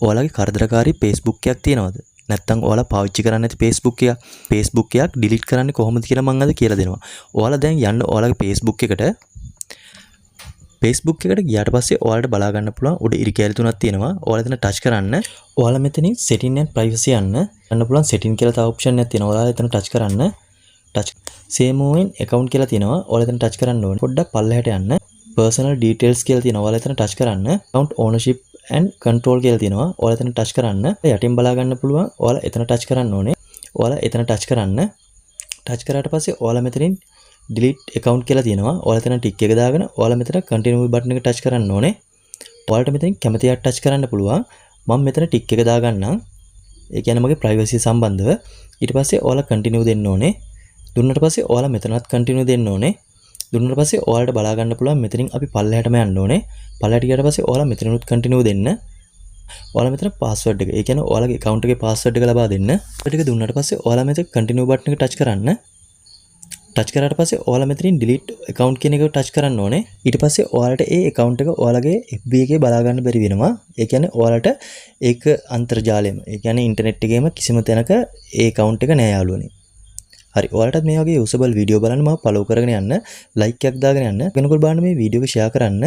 ඔයාලගේ කරදරකාරී Facebook එකක් තියෙනවද? නැත්නම් ඔයාලා පාවිච්චි කරන්නේ නැති Facebook එකක් delete කරන්නේ කොහොමද කියලා මම අද කියලා දෙනවා. ඔයාලා දැන් යන්න ඔයාලගේ Facebook එකට ගියාට පස්සේ ඔයාලට බලා ගන්න පුළුවන් උඩ ඉරි කැලි තුනක් තියෙනවා. ඔයාලා එතන touch කරන්න. ඔයාලා මෙතනින් setting and privacy යන්න පුළුවන් setting කියලා තව option එකක් තියෙනවා. ඔයාලා එතන touch කරන්න. touch same in account කියලා තියෙනවා. ඔයාලා එතන touch කරන්න ඕනේ. පොඩ්ඩක් පල්ලෙහාට යන්න. personal details කියලා තියෙනවා. ඔයාලා එතන touch කරන්න. account ownership and control කියලා තියෙනවා. ඔයාලා එතන touch කරන්න. යටින් බලා ගන්න පුළුවන්. ඔයාලා එතන touch කරන්න ඕනේ. ඔයාලා එතන touch කරන්න. touch කරාට පස්සේ ඔයාලා මෙතනින් delete account කියලා තියෙනවා. ඔයාලා එතන tick එක දාගෙන ඔයාලා මෙතන continue button එක touch කරන්න ඕනේ. ඔයාලට මෙතනින් කැමති එකක් touch කරන්න පුළුවන්. මම මෙතන tick එක දාගන්නම්. ඒ කියන්නේ මගේ privacy සම්බන්ධව. ඊට පස්සේ ඔයාලා continue දෙන්න ඕනේ. දුන්නට පස්සේ ඔයාලා මෙතනත් continue දෙන්න ඕනේ. දුන්නාට පස්සේ ඔයාලට බලා ගන්න පුළුවන් මෙතනින් අපි පල්ලෙහාටම යන්න ඕනේ. පල්ලෙහාට ගියාට පස්සේ ඔයාලා මෙතනනුත් continue දෙන්න. ඔයාලා මෙතන password එක. ඒ කියන්නේ ඔයාලගේ account එකේ password එක ලබා දෙන්න. ඒක ටික දුන්නාට පස්සේ ඔයාලා මෙතන continue button එක touch කරන්න. touch කරාට පස්සේ ඔයාලා මෙතනින් delete account කියන එක touch කරන්න ඕනේ. ඊට පස්සේ ඔයාලට ඒ account එක ඔයාලගේ FB එකේ බලා ගන්න බැරි වෙනවා. ඒ කියන්නේ ඔයාලට ඒක අන්තර්ජාලයෙම. ඒ කියන්නේ ඉන්ටර්නෙට් එකේම කිසිම තැනක ඒ account එක නෑ යාළුවනේ. හරි ඔයාලටත් මේ වගේ usable වීඩියෝ බලන්න මම follow කරගෙන යන්න like එකක් දාගෙන යන්න. කෙනෙකුට බලන්න මේ වීඩියෝ එක share කරන්න.